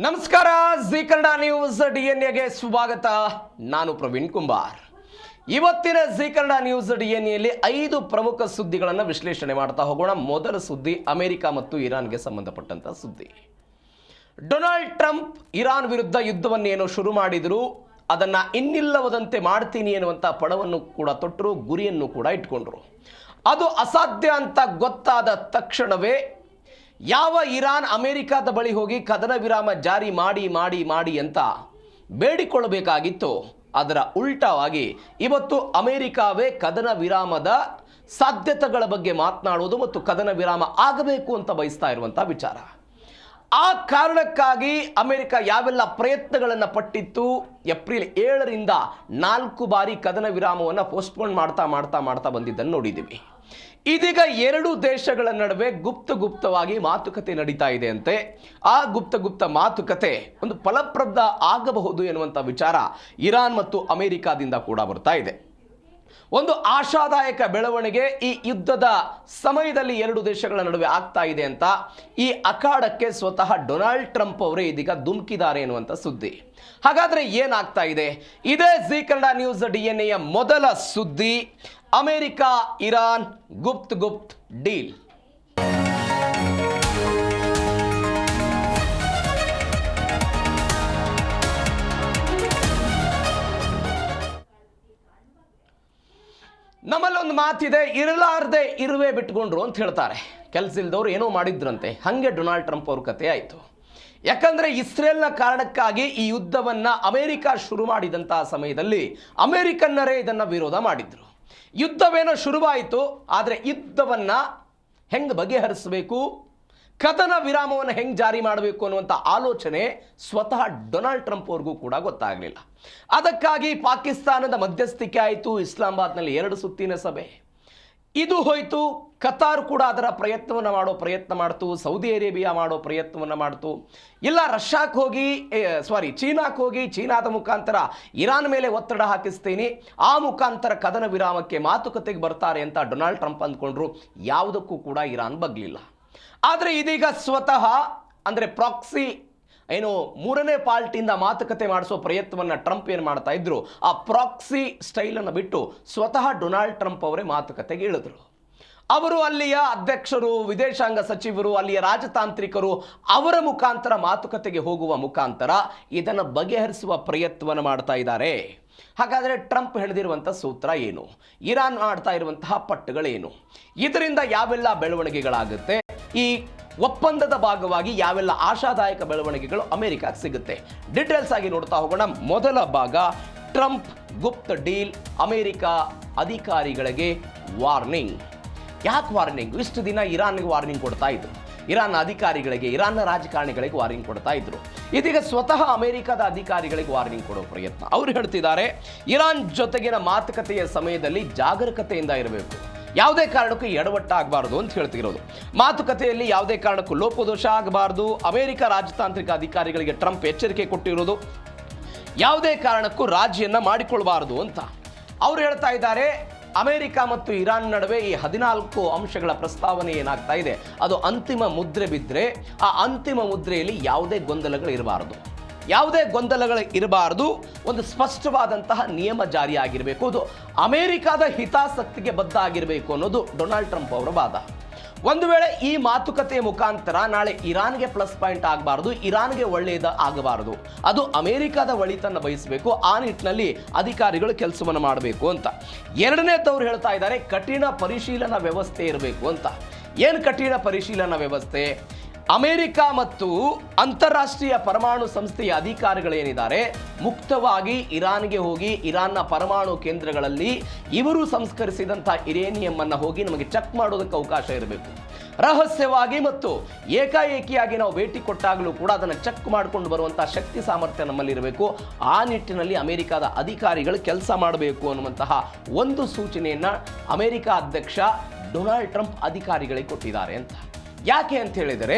ನಮಸ್ಕಾರ, G Kannada news ಡಿಎನ್ಎಗೆ ಸ್ವಾಗತ. ನಾನು ಪ್ರವೀಣ್ ಕುಂಬಾರ್. ಇವತ್ತಿನ ಜಿ ಕನ್ನಡ ನ್ಯೂಸ್ ಡಿಎನ್ಎಯಲ್ಲಿ 5 ಪ್ರಮುಖ ಸುದ್ದಿಗಳನ್ನು ವಿಶ್ಲೇಷಣೆ ಮಾಡ್ತಾ ಹೋಗೋಣ. ಮೊದಲ ಸುದ್ದಿ ಅಮೆರಿಕ ಮತ್ತು ಇರಾನ್ಗೆ ಸಂಬಂಧಪಟ್ಟಂತ ಸುದ್ದಿ. ಡೊನಾಲ್ಡ್ ಟ್ರಂಪ್ ಇರಾನ್ ವಿರುದ್ಧ ಯುದ್ಧವನ್ನೇನೋ ಶುರು ಮಾಡಿದ್ರು, ಅದನ್ನ ಇನ್ನಿಲ್ಲವದಂತೆ ಮಾಡ್ತೀನಿ ಎನ್ನುವಂತ ಪಣವನ್ನು ಕೂಡ ತೊಟ್ಟರು, ಗುರಿಯನ್ನು ಕೂಡ ಇಟ್ಕೊಂಡ್ರು. ಅದು ಅಸಾಧ್ಯ ಅಂತ ಗೊತ್ತಾದ ತಕ್ಷಣವೇ ಯಾವ ಇರಾನ್ ಅಮೆರಿಕದ ಬಳಿ ಹೋಗಿ ಕದನ ವಿರಾಮ ಜಾರಿ ಮಾಡಿ ಅಂತ ಬೇಡಿಕೊಳ್ಳಬೇಕಾಗಿತ್ತು, ಅದರ ಉಲ್ಟಾವಾಗಿ ಇವತ್ತು ಅಮೆರಿಕವೇ ಕದನ ವಿರಾಮದ ಸಾಧ್ಯತೆಗಳ ಬಗ್ಗೆ ಮಾತನಾಡುವುದು ಮತ್ತು ಕದನ ವಿರಾಮ ಆಗಬೇಕು ಅಂತ ಬಯಸ್ತಾ ಇರುವಂಥ ವಿಚಾರ. ಆ ಕಾರಣಕ್ಕಾಗಿ ಅಮೆರಿಕ ಯಾವೆಲ್ಲ ಪ್ರಯತ್ನಗಳನ್ನು ಪಟ್ಟಿತ್ತು, ಏಪ್ರಿಲ್ 7ರಿಂದ 4 ಬಾರಿ ಕದನ ವಿರಾಮವನ್ನು ಪೋಸ್ಟ್ಪೋನ್ ಮಾಡ್ತಾ ಬಂದಿದ್ದನ್ನು ನೋಡಿದ್ದೀವಿ. ಇದೀಗ 2 ದೇಶಗಳ ನಡುವೆ ಗುಪ್ತವಾಗಿ ಮಾತುಕತೆ ನಡೀತಾ ಇದೆ ಅಂತೆ. ಆ ಗುಪ್ತ ಮಾತುಕತೆ ಒಂದು ಫಲಪ್ರದ ಆಗಬಹುದು ಎನ್ನುವಂಥ ವಿಚಾರ ಇರಾನ್ ಮತ್ತು ಅಮೆರಿಕಾದಿಂದ ಕೂಡ ಬರ್ತಾ ಇದೆ. ಒಂದು ಆಶಾದಾಯಕ ಬೆಳವಣಿಗೆ ಈ ಯುದ್ಧದ ಸಮಯದಲ್ಲಿ 2 ದೇಶಗಳ ನಡುವೆ ಆಗ್ತಾ ಇದೆ ಅಂತ ಈ ಅಖಾಡಕ್ಕೆ ಸ್ವತಃ ಡೊನಾಲ್ಡ್ ಟ್ರಂಪ್ ಅವರೇ ಇದೀಗ ಧುಮುಕಿದ್ದಾರೆ ಎನ್ನುವಂಥ ಸುದ್ದಿ. ಹಾಗಾದ್ರೆ ಏನಾಗ್ತಾ ಇದೆ? ಇದೇ ಜಿ ಕನ್ನಡ ನ್ಯೂಸ್ ಡಿಎನ್ಎಯ ಮೊದಲ ಸುದ್ದಿ. ಅಮೆರಿಕ ಇರಾನ್ ಗುಪ್ತ್ ಡೀಲ್. ನಮ್ಮಲ್ಲೊಂದು ಮಾತಿದೆ, ಇರಲಾರ್ದೆ ಇರುವೆ ಬಿಟ್ಕೊಂಡ್ರು ಅಂತ ಹೇಳ್ತಾರೆ. ಕೆಲಸ ಇಲ್ದವ್ರು ಏನೋ ಮಾಡಿದ್ರಂತೆ, ಹಾಗೆ ಡೊನಾಲ್ಡ್ ಟ್ರಂಪ್ ಅವ್ರ ಕತೆ ಆಯಿತು. ಯಾಕಂದರೆ ಇಸ್ರೇಲ್ನ ಕಾರಣಕ್ಕಾಗಿ ಈ ಯುದ್ಧವನ್ನು ಅಮೆರಿಕ ಶುರು ಮಾಡಿದಂತಹ ಸಮಯದಲ್ಲಿ ಅಮೆರಿಕನ್ನರೇ ಇದನ್ನು ವಿರೋಧ ಮಾಡಿದ್ರು. ಯುದ್ಧವೇನೋ ಶುರುವಾಯಿತು, ಆದರೆ ಯುದ್ಧವನ್ನು ಹೆಂಗೆ ಬಗೆಹರಿಸಬೇಕು, ಕದನ ವಿರಾಮವನ್ನು ಹೆಂಗೆ ಜಾರಿ ಮಾಡಬೇಕು ಅನ್ನುವಂಥ ಆಲೋಚನೆ ಸ್ವತಃ ಡೊನಾಲ್ಡ್ ಟ್ರಂಪ್ ಅವ್ರಿಗೂ ಕೂಡ ಗೊತ್ತಾಗಲಿಲ್ಲ. ಅದಕ್ಕಾಗಿ ಪಾಕಿಸ್ತಾನದ ಮಧ್ಯಸ್ಥಿಕೆ ಆಯಿತು, ಇಸ್ಲಾಮಾಬಾದ್ನಲ್ಲಿ 2 ಸುತ್ತಿನ ಸಭೆ ಇದು ಹೋಯಿತು. ಕತಾರ್ ಕೂಡ ಅದರ ಪ್ರಯತ್ನ ಮಾಡ್ತು, ಸೌದಿ ಅರೇಬಿಯಾ ಮಾಡೋ ಪ್ರಯತ್ನವನ್ನು ಮಾಡ್ತು. ಇಲ್ಲ ರಷ್ಯಾಕ್ಕೆ ಹೋಗಿ ಚೀನಾಕ್ಕೆ ಹೋಗಿ ಚೀನಾದ ಮುಖಾಂತರ ಇರಾನ್ ಮೇಲೆ ಒತ್ತಡ ಹಾಕಿಸ್ತೀನಿ, ಆ ಮುಖಾಂತರ ಕದನ ವಿರಾಮಕ್ಕೆ ಮಾತುಕತೆಗೆ ಬರ್ತಾರೆ ಅಂತ ಡೊನಾಲ್ಡ್ ಟ್ರಂಪ್ ಅಂದ್ಕೊಂಡ್ರು. ಯಾವುದಕ್ಕೂ ಕೂಡ ಇರಾನ್ ಬಗ್ಲಿಲ್ಲ. ಆದರೆ ಇದೀಗ ಸ್ವತಃ ಅಂದರೆ ಪ್ರಾಕ್ಸಿ ಏನು 3ನೇ ಪಾರ್ಟಿಯಿಂದ ಮಾತುಕತೆ ಮಾಡಿಸೋ ಪ್ರಯತ್ನವನ್ನು ಟ್ರಂಪ್ ಏನು ಮಾಡ್ತಾ ಇದ್ರು, ಆ ಪ್ರಾಕ್ಸಿ ಸ್ಟೈಲನ್ನು ಬಿಟ್ಟು ಸ್ವತಃ ಡೊನಾಲ್ಡ್ ಟ್ರಂಪ್ ಅವರೇ ಮಾತುಕತೆಗೆ ಇಳಿದ್ರು. ಅವರು ಅಲ್ಲಿಯ ಅಧ್ಯಕ್ಷರು, ವಿದೇಶಾಂಗ ಸಚಿವರು, ಅಲ್ಲಿಯ ರಾಜತಾಂತ್ರಿಕರು ಅವರ ಮುಖಾಂತರ ಮಾತುಕತೆಗೆ ಹೋಗುವ ಮುಖಾಂತರ ಇದನ್ನು ಬಗೆಹರಿಸುವ ಪ್ರಯತ್ನವನ್ನು ಮಾಡ್ತಾ ಇದ್ದಾರೆ. ಹಾಗಾದರೆ ಟ್ರಂಪ್ ಹೇಳಿದಿರುವಂಥ ಸೂತ್ರ ಏನು, ಇರಾನ್ ಮಾಡ್ತಾ ಇರುವಂತಹ ಪಟ್ಟುಗಳೇನು, ಇದರಿಂದ ಯಾವೆಲ್ಲ ಬೆಳವಣಿಗೆಗಳಾಗುತ್ತೆ, ಈ ಒಪ್ಪಂದದ ಭಾಗವಾಗಿ ಯಾವೆಲ್ಲ ಆಶಾದಾಯಕ ಬೆಳವಣಿಗೆಗಳು ಅಮೆರಿಕಕ್ಕೆ ಸಿಗುತ್ತೆ, ಡೀಟೇಲ್ಸ್ ಆಗಿ ನೋಡ್ತಾ ಹೋಗೋಣ. ಮೊದಲ ಭಾಗ, ಟ್ರಂಪ್ ಗುಪ್ತ ಡೀಲ್, ಅಮೆರಿಕ ಅಧಿಕಾರಿಗಳಿಗೆ ವಾರ್ನಿಂಗ್. ಯಾಕೆ ವಾರ್ನಿಂಗ್? ಇಷ್ಟು ದಿನ ಇರಾನ್ಗೆ ವಾರ್ನಿಂಗ್ ಕೊಡ್ತಾ ಇದ್ರು, ಇರಾನ್ ಅಧಿಕಾರಿಗಳಿಗೆ, ಇರಾನ್ನ ರಾಜಕಾರಣಿಗಳಿಗೆ ವಾರ್ನಿಂಗ್ ಕೊಡ್ತಾ ಇದ್ರು. ಇದೀಗ ಸ್ವತಃ ಅಮೆರಿಕದ ಅಧಿಕಾರಿಗಳಿಗೆ ವಾರ್ನಿಂಗ್ ಕೊಡೋ ಪ್ರಯತ್ನ. ಅವರು ಹೇಳ್ತಿದ್ದಾರೆ, ಇರಾನ್ ಜೊತೆಗಿನ ಮಾತುಕತೆಯ ಸಮಯದಲ್ಲಿ ಜಾಗರೂಕತೆಯಿಂದ ಇರಬೇಕು, ಯಾವುದೇ ಕಾರಣಕ್ಕೂ ಎಡವಟ್ಟಾಗಬಾರ್ದು ಅಂತ ಹೇಳ್ತಿರೋದು. ಮಾತುಕತೆಯಲ್ಲಿ ಯಾವುದೇ ಕಾರಣಕ್ಕೂ ಲೋಪದೋಷ ಆಗಬಾರ್ದು. ಅಮೆರಿಕ ರಾಜತಾಂತ್ರಿಕ ಅಧಿಕಾರಿಗಳಿಗೆ ಟ್ರಂಪ್ ಎಚ್ಚರಿಕೆ ಕೊಟ್ಟಿರೋದು, ಯಾವುದೇ ಕಾರಣಕ್ಕೂ ರಾಜಿಯನ್ನು ಮಾಡಿಕೊಳ್ಬಾರ್ದು ಅಂತ. ಅವರು ಹೇಳ್ತಾ ಇದ್ದಾರೆ, ಅಮೆರಿಕ ಮತ್ತು ಇರಾನ್ ನಡುವೆ ಈ 14 ಅಂಶಗಳ ಪ್ರಸ್ತಾವನೆ ಏನಾಗ್ತಾ ಇದೆ, ಅದು ಅಂತಿಮ ಮುದ್ರೆ ಬಿದ್ದರೆ ಆ ಅಂತಿಮ ಮುದ್ರೆಯಲ್ಲಿ ಯಾವುದೇ ಗೊಂದಲಗಳು ಇರಬಾರದು, ಒಂದು ಸ್ಪಷ್ಟವಾದಂತಹ ನಿಯಮ ಜಾರಿಯಾಗಿರಬೇಕು, ಅದು ಅಮೆರಿಕದ ಹಿತಾಸಕ್ತಿಗೆ ಬದ್ಧ ಆಗಿರಬೇಕು ಅನ್ನೋದು ಡೊನಾಲ್ಡ್ ಟ್ರಂಪ್ ಅವರ ವಾದ. ಒಂದು ವೇಳೆ ಈ ಮಾತುಕತೆಯ ಮುಖಾಂತರ ನಾಳೆ ಇರಾನ್ಗೆ ಪ್ಲಸ್ ಪಾಯಿಂಟ್ ಆಗಬಾರದು, ಇರಾನ್ಗೆ ಒಳ್ಳೆಯದ ಆಗಬಾರದು, ಅದು ಅಮೆರಿಕದ ಒಳಿತನ್ನು ಬಯಸಬೇಕು, ಆ ನಿಟ್ಟಿನಲ್ಲಿ ಅಧಿಕಾರಿಗಳು ಕೆಲಸವನ್ನು ಮಾಡಬೇಕು ಅಂತ. ಎರಡನೇದವ್ರು ಹೇಳ್ತಾ ಇದ್ದಾರೆ, ಕಠಿಣ ಪರಿಶೀಲನಾ ವ್ಯವಸ್ಥೆ ಇರಬೇಕು ಅಂತ. ಏನು ಕಠಿಣ ಪರಿಶೀಲನಾ ವ್ಯವಸ್ಥೆ? ಅಮೆರಿಕ ಮತ್ತು ಅಂತಾರಾಷ್ಟ್ರೀಯ ಪರಮಾಣು ಸಂಸ್ಥೆಯ ಅಧಿಕಾರಿಗಳೇನಿದ್ದಾರೆ ಮುಕ್ತವಾಗಿ ಇರಾನ್ಗೆ ಹೋಗಿ ಇರಾನ್ನ ಪರಮಾಣು ಕೇಂದ್ರಗಳಲ್ಲಿ ಇವರು ಸಂಸ್ಕರಿಸಿದಂಥ ಯುರೇನಿಯಂ ಅನ್ನು ಹೋಗಿ ನಮಗೆ ಚೆಕ್ ಮಾಡೋದಕ್ಕೆ ಅವಕಾಶ ಇರಬೇಕು. ರಹಸ್ಯವಾಗಿ ಮತ್ತು ಏಕಾಏಕಿಯಾಗಿ ನಾವು ಭೇಟಿ ಕೊಟ್ಟಾಗಲೂ ಕೂಡ ಅದನ್ನು ಚೆಕ್ ಮಾಡಿಕೊಂಡು ಬರುವಂಥ ಶಕ್ತಿ ಸಾಮರ್ಥ್ಯ ನಮ್ಮಲ್ಲಿರಬೇಕು. ಆ ನಿಟ್ಟಿನಲ್ಲಿ ಅಮೆರಿಕದ ಅಧಿಕಾರಿಗಳು ಕೆಲಸ ಮಾಡಬೇಕು ಅನ್ನುವಂತಹ ಒಂದು ಸೂಚನೆಯನ್ನು ಅಮೆರಿಕ ಅಧ್ಯಕ್ಷ ಡೊನಾಲ್ಡ್ ಟ್ರಂಪ್ ಅಧಿಕಾರಿಗಳಿಗೆ ಕೊಟ್ಟಿದ್ದಾರೆ ಅಂತ. ಯಾಕೆ ಅಂತ ಹೇಳಿದರೆ,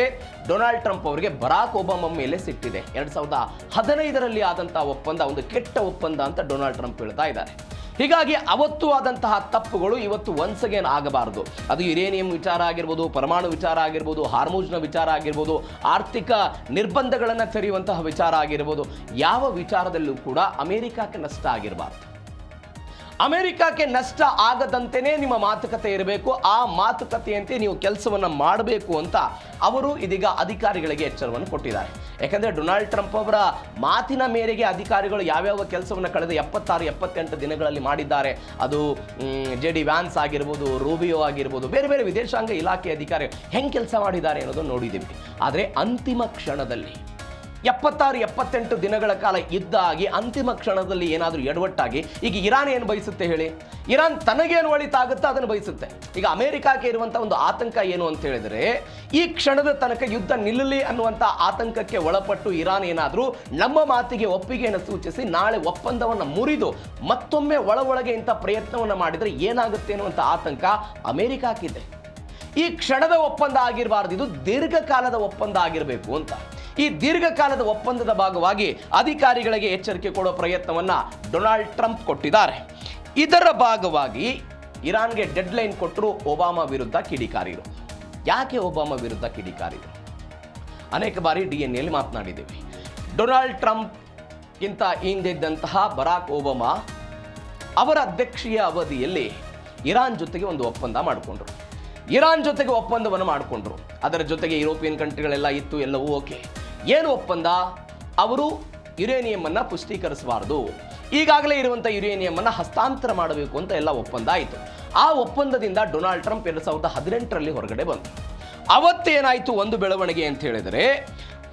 ಡೊನಾಲ್ಡ್ ಟ್ರಂಪ್ ಅವರಿಗೆ ಬರಾಕ್ ಒಬಾಮಾ ಮೇಲೆ ಸಿಟ್ಟಿದೆ. 2015ರಲ್ಲಿ ಆದಂತಹ ಒಪ್ಪಂದ ಒಂದು ಕೆಟ್ಟ ಒಪ್ಪಂದ ಅಂತ ಡೊನಾಲ್ಡ್ ಟ್ರಂಪ್ ಹೇಳ್ತಾ ಇದ್ದಾರೆ. ಹೀಗಾಗಿ ಅವತ್ತು ಆದಂತಹ ತಪ್ಪುಗಳು ಇವತ್ತು ಒನ್ಸ್ ಅಗೇನ್ ಆಗಬಾರದು. ಅದು ಯುರೇನಿಯಂ ವಿಚಾರ ಆಗಿರ್ಬೋದು, ಪರಮಾಣು ವಿಚಾರ ಆಗಿರ್ಬೋದು, ಹಾರ್ಮೋಜ್ನ ವಿಚಾರ ಆಗಿರ್ಬೋದು, ಆರ್ಥಿಕ ನಿರ್ಬಂಧಗಳನ್ನು ತೆರೆಯುವಂತಹ ವಿಚಾರ ಆಗಿರ್ಬೋದು, ಯಾವ ವಿಚಾರದಲ್ಲೂ ಕೂಡ ಅಮೆರಿಕಕ್ಕೆ ನಷ್ಟ ಆಗಿರಬಾರ್ದು. ಅಮೆರಿಕಕ್ಕೆ ನಷ್ಟ ಆಗದಂತೆಯೇ ನಿಮ್ಮ ಮಾತುಕತೆ ಇರಬೇಕು. ಆ ಮಾತುಕತೆಯಂತೆ ನೀವು ಕೆಲಸವನ್ನು ಮಾಡಬೇಕು ಅಂತ ಅವರು ಇದೀಗ ಅಧಿಕಾರಿಗಳಿಗೆ ಎಚ್ಚರವನ್ನು ಕೊಟ್ಟಿದ್ದಾರೆ. ಯಾಕಂದರೆ ಡೊನಾಲ್ಡ್ ಟ್ರಂಪ್ ಅವರ ಮಾತಿನ ಮೇರೆಗೆ ಅಧಿಕಾರಿಗಳು ಯಾವ್ಯಾವ ಕೆಲಸವನ್ನು ಕಳೆದ 76-78 ದಿನಗಳಲ್ಲಿ ಮಾಡಿದ್ದಾರೆ. ಅದು JD ವ್ಯಾನ್ಸ್ ಆಗಿರ್ಬೋದು, ರೂಬಿಯೋ ಆಗಿರ್ಬೋದು, ಬೇರೆ ಬೇರೆ ವಿದೇಶಾಂಗ ಇಲಾಖೆ ಅಧಿಕಾರಿಗಳು ಹೆಂಗೆ ಕೆಲಸ ಮಾಡಿದ್ದಾರೆ ಅನ್ನೋದನ್ನು ನೋಡಿದ್ದೀವಿ. ಆದರೆ ಅಂತಿಮ ಕ್ಷಣದಲ್ಲಿ 76-78 ದಿನಗಳ ಕಾಲ ಯುದ್ಧ ಆಗಿ ಅಂತಿಮ ಕ್ಷಣದಲ್ಲಿ ಏನಾದರೂ ಎಡವಟ್ಟಾಗಿ ಈಗ ಇರಾನ್ ಏನು ಬಯಸುತ್ತೆ ಹೇಳಿ? ಇರಾನ್ ತನಗೇನು ಒಳಿತಾಗುತ್ತೋ ಅದನ್ನು ಬಯಸುತ್ತೆ. ಈಗ ಅಮೆರಿಕಕ್ಕೆ ಇರುವಂಥ ಒಂದು ಆತಂಕ ಏನು ಅಂತ ಹೇಳಿದರೆ, ಈ ಕ್ಷಣದ ತನಕ ಯುದ್ಧ ನಿಲ್ಲಲಿ ಅನ್ನುವಂಥ ಆತಂಕಕ್ಕೆ ಒಳಪಟ್ಟು ಇರಾನ್ ಏನಾದರೂ ನಮ್ಮ ಮಾತಿಗೆ ಒಪ್ಪಿಗೆಯನ್ನು ಸೂಚಿಸಿ ನಾಳೆ ಒಪ್ಪಂದವನ್ನು ಮುರಿದು ಮತ್ತೊಮ್ಮೆ ಒಳಗೆ ಇಂಥ ಪ್ರಯತ್ನವನ್ನು ಮಾಡಿದರೆ ಏನಾಗುತ್ತೆ ಅನ್ನುವಂಥ ಆತಂಕ ಅಮೆರಿಕಕ್ಕಿದೆ. ಈ ಕ್ಷಣದ ಒಪ್ಪಂದ ಆಗಿರಬಾರ್ದು, ಇದು ದೀರ್ಘಕಾಲದ ಒಪ್ಪಂದ ಆಗಿರಬೇಕು ಅಂತ. ಈ ದೀರ್ಘಕಾಲದ ಒಪ್ಪಂದದ ಭಾಗವಾಗಿ ಅಧಿಕಾರಿಗಳಿಗೆ ಎಚ್ಚರಿಕೆ ಕೊಡುವ ಪ್ರಯತ್ನವನ್ನು ಡೊನಾಲ್ಡ್ ಟ್ರಂಪ್ ಕೊಟ್ಟಿದ್ದಾರೆ. ಇದರ ಭಾಗವಾಗಿ ಇರಾನ್ಗೆ ಡೆಡ್ಲೈನ್ ಕೊಟ್ಟರು ಒಬಾಮಾ ವಿರುದ್ಧ ಕಿಡಿಕಾರಿರು. ಯಾಕೆ ಒಬಾಮಾ ವಿರುದ್ಧ ಕಿಡಿಕಾರಿರು? ಅನೇಕ ಬಾರಿ DNA ಮಾತನಾಡಿದ್ದೀವಿ. ಡೊನಾಲ್ಡ್ ಟ್ರಂಪ್ಗಿಂತ ಹಿಂದಿದ್ದಂತಹ ಬರಾಕ್ ಒಬಾಮಾ ಅವರ ಅಧ್ಯಕ್ಷೀಯ ಅವಧಿಯಲ್ಲಿ ಇರಾನ್ ಜೊತೆಗೆ ಒಂದು ಒಪ್ಪಂದ ಮಾಡಿಕೊಂಡ್ರು. ಇರಾನ್ ಜೊತೆಗೆ ಒಪ್ಪಂದವನ್ನು ಮಾಡಿಕೊಂಡ್ರು. ಅದರ ಜೊತೆಗೆ ಯುರೋಪಿಯನ್ ಕಂಟ್ರಿಗಳೆಲ್ಲ ಇತ್ತು, ಎಲ್ಲವೂ ಓಕೆ. ಏನು ಒಪ್ಪಂದ? ಅವರು ಯುರೇನಿಯಂ ಪುಷ್ಟೀಕರಿಸಬಾರದು, ಈಗಾಗಲೇ ಇರುವಂಥ ಯುರೇನಿಯಂ ಹಸ್ತಾಂತರ ಮಾಡಬೇಕು ಅಂತ ಎಲ್ಲ ಒಪ್ಪಂದ ಆಯಿತು. ಆ ಒಪ್ಪಂದದಿಂದ ಡೊನಾಲ್ಡ್ ಟ್ರಂಪ್ 2018ರಲ್ಲಿ ಹೊರಗಡೆ ಬಂದರು. ಅವತ್ತೇನಾಯಿತು ಒಂದು ಬೆಳವಣಿಗೆ ಅಂತ ಹೇಳಿದರೆ,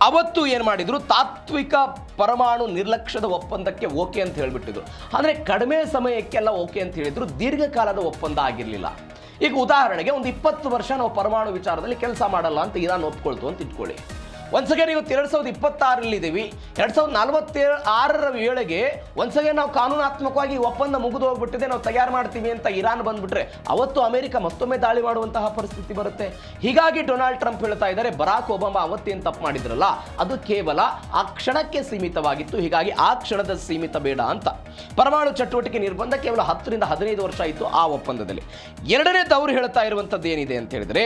ಅವತ್ತು ಏನು ಮಾಡಿದ್ರು, ತಾತ್ವಿಕ ಪರಮಾಣು ನಿರ್ಲಕ್ಷ್ಯದ ಒಪ್ಪಂದಕ್ಕೆ ಓಕೆ ಅಂತ ಹೇಳಿಬಿಟ್ಟಿದ್ರು. ಅಂದರೆ ಕಡಿಮೆ ಸಮಯಕ್ಕೆಲ್ಲ ಓಕೆ ಅಂತ ಹೇಳಿದ್ರು, ದೀರ್ಘಕಾಲದ ಒಪ್ಪಂದ ಆಗಿರಲಿಲ್ಲ. ಈಗ ಉದಾಹರಣೆಗೆ ಒಂದು 20 ವರ್ಷ ನಾವು ಪರಮಾಣು ವಿಚಾರದಲ್ಲಿ ಕೆಲಸ ಮಾಡಲ್ಲ ಅಂತ ಇರಾನ್ ಒಪ್ಕೊಳ್ತು ಅಂತ ಇಟ್ಕೊಳ್ಳಿ. ಒಂದ್ಸಗೆ ಇವತ್ತು 2026 ಇದ್ದೀವಿ. 2046ರ ವೇಳೆಗೆ ಒಂದ್ಸಗೆ ನಾವು ಕಾನೂನಾತ್ಮಕವಾಗಿ ಒಪ್ಪಂದ ಮುಗಿದು ಹೋಗ್ಬಿಟ್ಟಿದೆ, ನಾವು ತಯಾರು ಮಾಡ್ತೀವಿ ಅಂತ ಇರಾನ್ ಬಂದ್ಬಿಟ್ರೆ ಅವತ್ತು ಅಮೆರಿಕ ಮತ್ತೊಮ್ಮೆ ದಾಳಿ ಮಾಡುವಂತಹ ಪರಿಸ್ಥಿತಿ ಬರುತ್ತೆ. ಹೀಗಾಗಿ ಡೊನಾಲ್ಡ್ ಟ್ರಂಪ್ ಹೇಳ್ತಾ ಇದ್ದಾರೆ, ಬರಾಕ್ ಒಬಾಮಾ ಅವತ್ತೇನು ತಪ್ಪು ಮಾಡಿದ್ರಲ್ಲ ಅದು ಕೇವಲ ಆ ಕ್ಷಣಕ್ಕೆ ಸೀಮಿತವಾಗಿತ್ತು, ಹೀಗಾಗಿ ಆ ಕ್ಷಣದ ಸೀಮಿತ ಬೇಡ ಅಂತ. ಪರಮಾಣು ಚಟುವಟಿಕೆ ನಿರ್ಬಂಧ ಕೇವಲ 10ರಿಂದ 15 ವರ್ಷ ಆಯಿತು ಆ ಒಪ್ಪಂದದಲ್ಲಿ. ಎರಡನೇದು ಅವರು ಹೇಳ್ತಾ ಇರುವಂಥದ್ದು ಏನಿದೆ ಅಂತ ಹೇಳಿದ್ರೆ,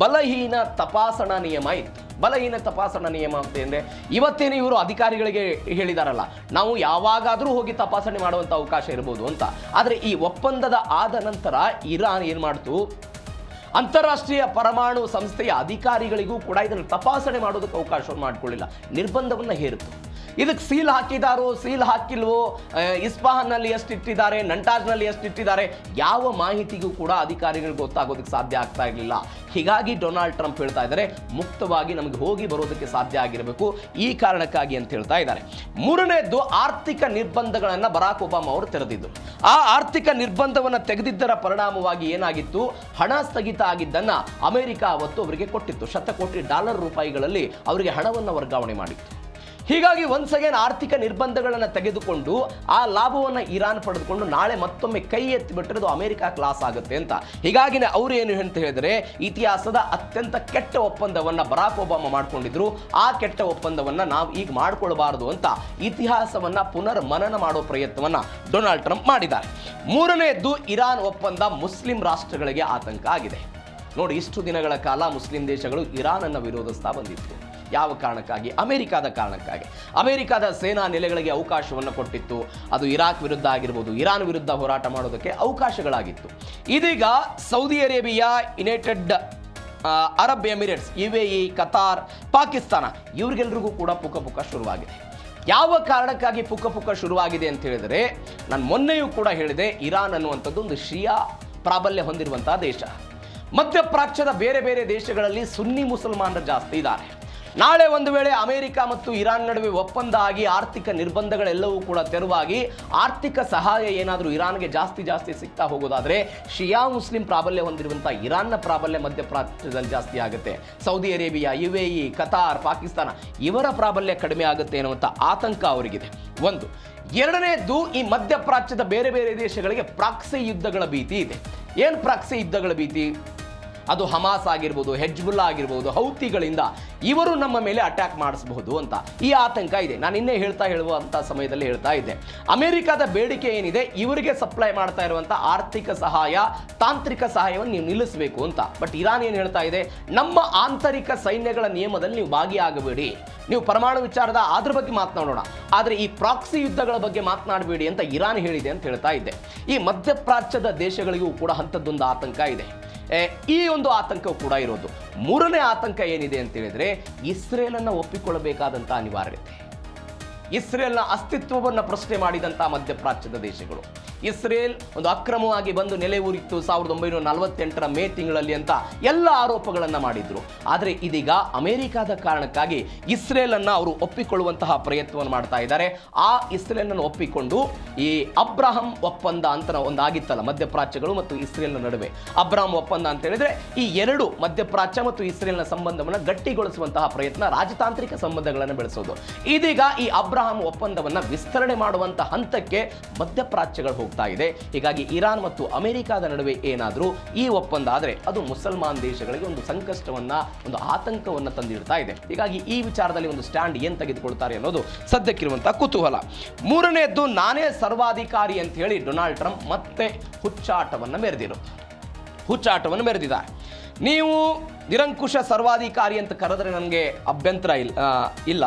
ಬಲಹೀನ ತಪಾಸಣಾ ನಿಯಮ ಇತ್ತು. ಬಲಹೀನ ತಪಾಸಣಾ ನಿಯಮ ಅಂತ ಅಂದರೆ ಇವತ್ತೇನು ಇವರು ಅಧಿಕಾರಿಗಳಿಗೆ ಹೇಳಿದಾರಲ್ಲ, ನಾವು ಯಾವಾಗಾದರೂ ಹೋಗಿ ತಪಾಸಣೆ ಮಾಡುವಂಥ ಅವಕಾಶ ಇರ್ಬೋದು ಅಂತ. ಆದರೆ ಈ ಒಪ್ಪಂದದ ಆದ ನಂತರ ಇರಾನ್ ಏನು ಮಾಡ್ತು, ಅಂತಾರಾಷ್ಟ್ರೀಯ ಪರಮಾಣು ಸಂಸ್ಥೆಯ ಅಧಿಕಾರಿಗಳಿಗೂ ಕೂಡ ಇದನ್ನು ತಪಾಸಣೆ ಮಾಡೋದಕ್ಕೆ ಅವಕಾಶವನ್ನು ಮಾಡಿಕೊಳ್ಳಿಲ್ಲ, ನಿರ್ಬಂಧವನ್ನು ಹೇರಿತು. ಇದಕ್ಕೆ ಸೀಲ್ ಹಾಕಿದಾರೋ ಸೀಲ್ ಹಾಕಿಲ್ವೋ, ಇಸ್ಫಹಾನ್ನಲ್ಲಿ ಎಷ್ಟಿಟ್ಟಿದ್ದಾರೆ, ನಂಟಾಜ್ನಲ್ಲಿ ಎಷ್ಟಿಟ್ಟಿದ್ದಾರೆ, ಯಾವ ಮಾಹಿತಿಗೂ ಕೂಡ ಅಧಿಕಾರಿಗಳಿಗೆ ಗೊತ್ತಾಗೋದಕ್ಕೆ ಸಾಧ್ಯ ಆಗ್ತಾ ಇರಲಿಲ್ಲ. ಹೀಗಾಗಿ ಡೊನಾಲ್ಡ್ ಟ್ರಂಪ್ ಹೇಳ್ತಾ ಇದ್ದಾರೆ, ಮುಕ್ತವಾಗಿ ನಮಗೆ ಹೋಗಿ ಬರೋದಕ್ಕೆ ಸಾಧ್ಯ ಆಗಿರಬೇಕು, ಈ ಕಾರಣಕ್ಕಾಗಿ ಅಂತ ಹೇಳ್ತಾ ಇದ್ದಾರೆ. ಮೂರನೇದ್ದು, ಆರ್ಥಿಕ ನಿರ್ಬಂಧಗಳನ್ನು ಬರಾಕ್ ಒಬಾಮಾ ಅವರು ತೆರೆದಿದ್ದರು. ಆ ಆರ್ಥಿಕ ನಿರ್ಬಂಧವನ್ನು ತೆಗೆದಿದ್ದರ ಪರಿಣಾಮವಾಗಿ ಏನಾಗಿತ್ತು, ಹಣ ಸ್ಥಗಿತ ಆಗಿದ್ದನ್ನು ಅಮೆರಿಕ ಅವತ್ತು ಅವರಿಗೆ ಕೊಟ್ಟಿತ್ತು. $100 ಕೋಟಿ ಅವರಿಗೆ ಹಣವನ್ನು ವರ್ಗಾವಣೆ ಮಾಡಿತ್ತು. ಹೀಗಾಗಿ ಒನ್ಸ್ ಅಗೇನ್ ಆರ್ಥಿಕ ನಿರ್ಬಂಧಗಳನ್ನು ತೆಗೆದುಕೊಂಡು ಆ ಲಾಭವನ್ನು ಇರಾನ್ ಪಡೆದುಕೊಂಡು ನಾಳೆ ಮತ್ತೊಮ್ಮೆ ಕೈ ಎತ್ತಿಬಿಟ್ಟಿರೋದು ಅಮೆರಿಕ ಕ್ಲಾಸ್ ಆಗುತ್ತೆ ಅಂತ. ಹೀಗಾಗಿನೇ ಅವರು ಏನು ಅಂತ ಹೇಳಿದರೆ, ಇತಿಹಾಸದ ಅತ್ಯಂತ ಕೆಟ್ಟ ಒಪ್ಪಂದವನ್ನು ಬರಾಕ್ ಒಬಾಮಾ ಮಾಡಿಕೊಂಡಿದ್ರು, ಆ ಕೆಟ್ಟ ಒಪ್ಪಂದವನ್ನು ನಾವು ಈಗ ಮಾಡಿಕೊಳ್ಬಾರ್ದು ಅಂತ ಇತಿಹಾಸವನ್ನು ಪುನರ್ ಮನನ ಮಾಡೋ ಪ್ರಯತ್ನವನ್ನು ಡೊನಾಲ್ಡ್ ಟ್ರಂಪ್ ಮಾಡಿದ್ದಾರೆ. ಮೂರನೆಯದ್ದು, ಇರಾನ್ ಒಪ್ಪಂದ ಮುಸ್ಲಿಂ ರಾಷ್ಟ್ರಗಳಿಗೆ ಆತಂಕ ಆಗಿದೆ. ನೋಡಿ, ಇಷ್ಟು ದಿನಗಳ ಕಾಲ ಮುಸ್ಲಿಂ ದೇಶಗಳು ಇರಾನನ್ನು ವಿರೋಧಿಸ್ತಾ ಬಂದಿತ್ತು. ಯಾವ ಕಾರಣಕ್ಕಾಗಿ? ಅಮೆರಿಕಾದ ಕಾರಣಕ್ಕಾಗಿ. ಅಮೆರಿಕಾದ ಸೇನಾ ನೆಲೆಗಳಿಗೆ ಅವಕಾಶವನ್ನು ಕೊಟ್ಟಿತ್ತು. ಅದು ಇರಾಕ್ ವಿರುದ್ಧ ಆಗಿರ್ಬೋದು, ಇರಾನ್ ವಿರುದ್ಧ ಹೋರಾಟ ಮಾಡೋದಕ್ಕೆ ಅವಕಾಶಗಳಾಗಿತ್ತು. ಇದೀಗ Saudi Arabia, United Arab Emirates, UAE, Qatar, Pakistan ಇವರಿಗೆಲ್ಲರಿಗೂ ಕೂಡ ಪುಕ್ಕ ಶುರುವಾಗಿದೆ. ಯಾವ ಕಾರಣಕ್ಕಾಗಿ ಪುಕ್ಕ ಶುರುವಾಗಿದೆ ಅಂತ ಹೇಳಿದರೆ, ನಾನು ಮೊನ್ನೆಯೂ ಕೂಡ ಹೇಳಿದೆ, ಇರಾನ್ ಅನ್ನುವಂಥದ್ದು ಒಂದು ಶಿಯಾ ಪ್ರಾಬಲ್ಯ ಹೊಂದಿರುವಂತಹ ದೇಶ. ಮಧ್ಯಪ್ರಾಚ್ಯದ ಬೇರೆ ಬೇರೆ ದೇಶಗಳಲ್ಲಿ ಸುನ್ನಿ ಮುಸಲ್ಮಾನರು ಜಾಸ್ತಿ ಇದ್ದಾರೆ. ನಾಳೆ ಒಂದು ವೇಳೆ ಅಮೆರಿಕ ಮತ್ತು ಇರಾನ್ ನಡುವೆ ಒಪ್ಪಂದ ಆಗಿ ಆರ್ಥಿಕ ನಿರ್ಬಂಧಗಳೆಲ್ಲವೂ ಕೂಡ ತೆರವಾಗಿ ಆರ್ಥಿಕ ಸಹಾಯ ಏನಾದರೂ ಇರಾನ್ಗೆ ಜಾಸ್ತಿ ಸಿಗ್ತಾ ಹೋಗೋದಾದರೆ ಶಿಯಾ ಮುಸ್ಲಿಂ ಪ್ರಾಬಲ್ಯ ಹೊಂದಿರುವಂಥ ಇರಾನ್ನ ಪ್ರಾಬಲ್ಯ ಮಧ್ಯಪ್ರಾಚ್ಯದಲ್ಲಿ ಜಾಸ್ತಿ ಆಗುತ್ತೆ. Saudi Arabia, UAE, Qatar, Pakistan ಇವರ ಪ್ರಾಬಲ್ಯ ಕಡಿಮೆ ಆಗುತ್ತೆ ಅನ್ನುವಂಥ ಆತಂಕ ಅವರಿಗಿದೆ. ಒಂದು. ಎರಡನೇದ್ದು, ಈ ಮಧ್ಯಪ್ರಾಚ್ಯದ ಬೇರೆ ಬೇರೆ ದೇಶಗಳಿಗೆ ಪ್ರಾಕ್ಸಿ ಯುದ್ಧಗಳ ಭೀತಿ ಇದೆ. ಏನು ಪ್ರಾಕ್ಸಿ ಯುದ್ಧಗಳ ಭೀತಿ? ಅದು ಹಮಾಸ್ ಆಗಿರ್ಬೋದು, ಹೆಜ್ಬುಲ್ಲಾ ಆಗಿರ್ಬೋದು, ಹೌತಿಗಳಿಂದ ಇವರು ನಮ್ಮ ಮೇಲೆ ಅಟ್ಯಾಕ್ ಮಾಡಿಸಬಹುದು ಅಂತ ಈ ಆತಂಕ ಇದೆ. ನಾನು ಇನ್ನೇ ಹೇಳುವಂಥ ಸಮಯದಲ್ಲಿ ಹೇಳ್ತಾ ಇದ್ದೆ, ಅಮೆರಿಕದ ಬೇಡಿಕೆ ಏನಿದೆ, ಇವರಿಗೆ ಸಪ್ಲೈ ಮಾಡ್ತಾ ಇರುವಂಥ ಆರ್ಥಿಕ ಸಹಾಯ, ತಾಂತ್ರಿಕ ಸಹಾಯವನ್ನು ನೀವು ನಿಲ್ಲಿಸಬೇಕು ಅಂತ. ಬಟ್ ಇರಾನ್ ಏನು ಹೇಳ್ತಾ ಇದೆ, ನಮ್ಮ ಆಂತರಿಕ ಸೈನ್ಯಗಳ ನಿಯಮದಲ್ಲಿ ನೀವು ಭಾಗಿಯಾಗಬೇಡಿ, ನೀವು ಪರಮಾಣು ವಿಚಾರದ ಅದ್ರ ಬಗ್ಗೆ ಮಾತನಾಡೋಣ, ಆದರೆ ಈ ಪ್ರಾಕ್ಸಿ ಯುದ್ಧಗಳ ಬಗ್ಗೆ ಮಾತನಾಡಬೇಡಿ ಅಂತ ಇರಾನ್ ಹೇಳಿದೆ ಅಂತ ಹೇಳ್ತಾ ಇದ್ದೆ. ಈ ಮಧ್ಯಪ್ರಾಚ್ಯದ ದೇಶಗಳಿಗೂ ಕೂಡ ಅಂಥದ್ದೊಂದು ಆತಂಕ ಇದೆ. ಈ ಒಂದು ಆತಂಕವು ಕೂಡ ಇರೋದು. ಮೂರನೇ ಆತಂಕ ಏನಿದೆ ಅಂತ ಹೇಳಿದ್ರೆ, ಇಸ್ರೇಲನ್ನು ಒಪ್ಪಿಕೊಳ್ಳಬೇಕಾದಂಥ ಅನಿವಾರ್ಯತೆ. ಇಸ್ರೇಲ್ನ ಅಸ್ತಿತ್ವವನ್ನು ಪ್ರಶ್ನೆ ಮಾಡಿದಂಥ ಮಧ್ಯಪ್ರಾಚ್ಯದ ದೇಶಗಳು. ಇಸ್ರೇಲ್ ಒಂದು ಅಕ್ರಮವಾಗಿ ಬಂದು ನೆಲೆ ಊರಿತ್ತು 1948ರ ಮೇ ತಿಂಗಳಲ್ಲಿ ಅಂತ ಎಲ್ಲ ಆರೋಪಗಳನ್ನು ಮಾಡಿದ್ರು. ಆದರೆ ಇದೀಗ ಅಮೆರಿಕದ ಕಾರಣಕ್ಕಾಗಿ ಇಸ್ರೇಲನ್ನು ಅವರು ಒಪ್ಪಿಕೊಳ್ಳುವಂತಹ ಪ್ರಯತ್ನವನ್ನು ಮಾಡ್ತಾ ಇದ್ದಾರೆ. ಆ ಇಸ್ರೇಲನ್ನು ಒಪ್ಪಿಕೊಂಡು ಈ ಅಬ್ರಹಾಂ ಒಪ್ಪಂದ ಅಂತ ಒಂದಾಗಿತ್ತಲ್ಲ ಮಧ್ಯಪ್ರಾಚ್ಯಗಳು ಮತ್ತು ಇಸ್ರೇಲ್ನ ನಡುವೆ, ಅಬ್ರಹಾಂ ಒಪ್ಪಂದ ಅಂತ ಹೇಳಿದ್ರೆ ಈ ಎರಡು ಮಧ್ಯಪ್ರಾಚ್ಯ ಮತ್ತು ಇಸ್ರೇಲ್ನ ಸಂಬಂಧವನ್ನು ಗಟ್ಟಿಗೊಳಿಸುವಂತಹ ಪ್ರಯತ್ನ, ರಾಜತಾಂತ್ರಿಕ ಸಂಬಂಧಗಳನ್ನು ಬೆಳೆಸೋದು. ಇದೀಗ ಈ ಅಬ್ರಹಾಂ ಒಪ್ಪಂದವನ್ನು ವಿಸ್ತರಣೆ ಮಾಡುವಂತ ಹಂತಕ್ಕೆ ಮಧ್ಯಪ್ರಾಚ್ಯಗಳು ಹೋಗ್ತಾ ಇದೆ. ಹೀಗಾಗಿ ಇರಾನ್ ಮತ್ತು ಅಮೆರಿಕದ ನಡುವೆ ಏನಾದರೂ ಈ ಒಪ್ಪಂದ ಆದರೆ ಅದು ಮುಸಲ್ಮಾನ್ ದೇಶಗಳಿಗೆ ಒಂದು ಸಂಕಷ್ಟವನ್ನ, ಒಂದು ಆತಂಕವನ್ನ ತಂದಿಡ್ತಾ ಇದೆ. ಹೀಗಾಗಿ ಈ ವಿಚಾರದಲ್ಲಿ ಒಂದು ಸ್ಟ್ಯಾಂಡ್ ಏನ್ ತೆಗೆದುಕೊಳ್ತಾರೆ ಅನ್ನೋದು ಸದ್ಯಕ್ಕಿರುವಂತಹ ಕುತೂಹಲ. ಮೂರನೆಯದ್ದು, ನಾನೇ ಸರ್ವಾಧಿಕಾರಿ ಅಂತ ಹೇಳಿ ಡೊನಾಲ್ಡ್ ಟ್ರಂಪ್ ಮತ್ತೆ ಹುಚ್ಚಾಟವನ್ನು ಮೆರೆದಿದ್ದಾರೆ. ನೀವು ನಿರಂಕುಶ ಸರ್ವಾಧಿಕಾರಿ ಅಂತ ಕರೆದರೆ ನನಗೆ ಅಭ್ಯಂತರ ಇಲ್ಲ,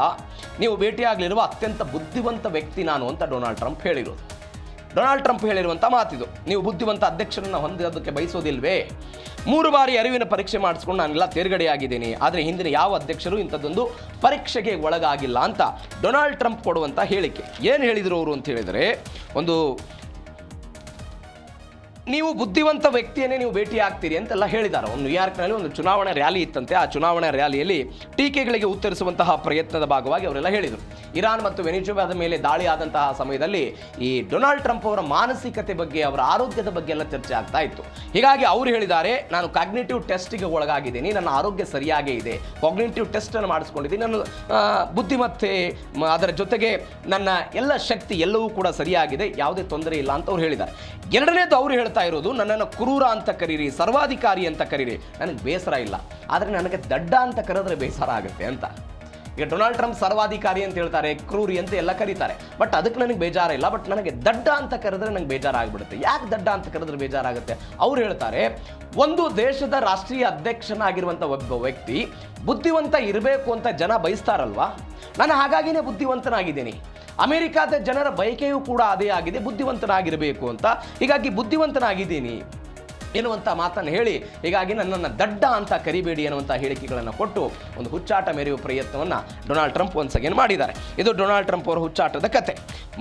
ನೀವು ಭೇಟಿಯಾಗಲಿರುವ ಅತ್ಯಂತ ಬುದ್ಧಿವಂತ ವ್ಯಕ್ತಿ ನಾನು ಅಂತ ಡೊನಾಲ್ಡ್ ಟ್ರಂಪ್ ಹೇಳಿರುವಂಥ ಮಾತಿದು. ನೀವು ಬುದ್ಧಿವಂತ ಅಧ್ಯಕ್ಷರನ್ನು ಹೊಂದೋದಕ್ಕೆ ಬಯಸೋದಿಲ್ವೇ? 3 ಬಾರಿ ಅರಿವಿನ ಪರೀಕ್ಷೆ ಮಾಡಿಸ್ಕೊಂಡು ನಾನೆಲ್ಲ ತೇರ್ಗಡೆಯಾಗಿದ್ದೀನಿ, ಆದರೆ ಹಿಂದಿನ ಯಾವ ಅಧ್ಯಕ್ಷರು ಇಂಥದ್ದೊಂದು ಪರೀಕ್ಷೆಗೆ ಒಳಗಾಗಿಲ್ಲ ಅಂತ ಡೊನಾಲ್ಡ್ ಟ್ರಂಪ್ ಕೊಡುವಂಥ ಹೇಳಿಕೆ. ಏನು ಹೇಳಿದರು ಅವರು ಅಂತ ಹೇಳಿದರೆ, ನೀವು ಬುದ್ಧಿವಂತ ವ್ಯಕ್ತಿಯನ್ನೇ ನೀವು ಭೇಟಿ ಆಗ್ತೀರಿ ಅಂತೆಲ್ಲ ಹೇಳಿದ್ದಾರೆ. ಒಂದು ನ್ಯೂಯಾರ್ಕ್ನಲ್ಲಿ ಒಂದು ಚುನಾವಣಾ ರ್ಯಾಲಿ ಇತ್ತಂತೆ. ಆ ಚುನಾವಣಾ ರ್ಯಾಲಿಯಲ್ಲಿ ಟೀಕೆಗಳಿಗೆ ಉತ್ತರಿಸುವಂತಹ ಪ್ರಯತ್ನದ ಭಾಗವಾಗಿ ಅವರೆಲ್ಲ ಹೇಳಿದರು. ಇರಾನ್ ಮತ್ತು ವೆನಿಜುವೆಲಾದ ಮೇಲೆ ದಾಳಿ ಆದಂತಹ ಸಮಯದಲ್ಲಿ ಈ ಡೊನಾಲ್ಡ್ ಟ್ರಂಪ್ ಅವರ ಮಾನಸಿಕತೆ ಬಗ್ಗೆ, ಅವರ ಆರೋಗ್ಯದ ಬಗ್ಗೆ ಎಲ್ಲ ಚರ್ಚೆ ಆಗ್ತಾ ಇತ್ತು. ಹೀಗಾಗಿ ಅವರು ಹೇಳಿದ್ದಾರೆ, ನಾನು ಕಾಗ್ನಿಟಿವ್ ಟೆಸ್ಟ್ಗೆ ಒಳಗಾಗಿದ್ದೀನಿ, ನನ್ನ ಆರೋಗ್ಯ ಸರಿಯಾಗೇ ಇದೆ, ಕಾಗ್ನಿಟಿವ್ ಟೆಸ್ಟನ್ನು ಮಾಡಿಸ್ಕೊಂಡಿದ್ದೀನಿ, ನನ್ನ ಬುದ್ಧಿಮತ್ತೆ ಅದರ ಜೊತೆಗೆ ನನ್ನ ಎಲ್ಲ ಶಕ್ತಿ ಎಲ್ಲವೂ ಕೂಡ ಸರಿಯಾಗಿದೆ, ಯಾವುದೇ ತೊಂದರೆ ಇಲ್ಲ ಅಂತ ಅವ್ರು ಹೇಳಿದ್ದಾರೆ. ಎರಡನೇದು ಅವರು ಹೇಳ್ತಾ ಇರೋದು, ನನ್ನನ್ನು ಕ್ರೂರ ಅಂತ ಕರೀರಿ, ಸರ್ವಾಧಿಕಾರಿ ಅಂತ ಕರೀರಿ, ನನಗೆ ಬೇಸರ ಇಲ್ಲ, ಆದರೆ ನನಗೆ ದಡ್ಡ ಅಂತ ಕರೆದ್ರೆ ಬೇಸರ ಆಗುತ್ತೆ ಅಂತ. ಈಗ ಡೊನಾಲ್ಡ್ ಟ್ರಂಪ್ ಸರ್ವಾಧಿಕಾರಿ ಅಂತ ಹೇಳ್ತಾರೆ, ಕ್ರೂರಿ ಅಂತ ಎಲ್ಲ ಕರೀತಾರೆ, ಬಟ್ ಅದಕ್ಕೆ ನನಗೆ ಬೇಜಾರಿಲ್ಲ, ಬಟ್ ನನಗೆ ದಡ್ಡ ಅಂತ ಕರೆದ್ರೆ ನನಗೆ ಬೇಜಾರಾಗ್ಬಿಡುತ್ತೆ. ಯಾಕೆ ದಡ್ಡ ಅಂತ ಕರೆದ್ರೆ ಬೇಜಾರಾಗುತ್ತೆ? ಅವ್ರು ಹೇಳ್ತಾರೆ, ಒಂದು ದೇಶದ ರಾಷ್ಟ್ರೀಯ ಅಧ್ಯಕ್ಷನಾಗಿರುವಂಥ ಒಬ್ಬ ವ್ಯಕ್ತಿ ಬುದ್ಧಿವಂತ ಇರಬೇಕು ಅಂತ ಜನ ಬಯಸ್ತಾರಲ್ವಾ, ನಾನು ಹಾಗಾಗಿನೇ ಬುದ್ಧಿವಂತನಾಗಿದ್ದೀನಿ. ಅಮೆರಿಕಾದ ಜನರ ಬಯಕೆಯೂ ಕೂಡ ಅದೇ ಆಗಿದೆ, ಬುದ್ಧಿವಂತನಾಗಿರಬೇಕು ಅಂತ. ಹೀಗಾಗಿ ಬುದ್ಧಿವಂತನಾಗಿದ್ದೀನಿ ಎನ್ನುವಂಥ ಮಾತನ್ನು ಹೇಳಿ, ಹೀಗಾಗಿ ನನ್ನನ್ನು ದಡ್ಡ ಅಂತ ಕರಿಬೇಡಿ ಎನ್ನುವಂಥ ಹೇಳಿಕೆಗಳನ್ನು ಕೊಟ್ಟು ಒಂದು ಹುಚ್ಚಾಟ ಮೆರೆಯುವ ಪ್ರಯತ್ನವನ್ನು ಡೊನಾಲ್ಡ್ ಟ್ರಂಪ್ ಒನ್ಸ್ ಅಗೇನ್ ಮಾಡಿದ್ದಾರೆ. ಇದು ಡೊನಾಲ್ಡ್ ಟ್ರಂಪ್ ಅವರ ಹುಚ್ಚಾಟದ ಕತೆ.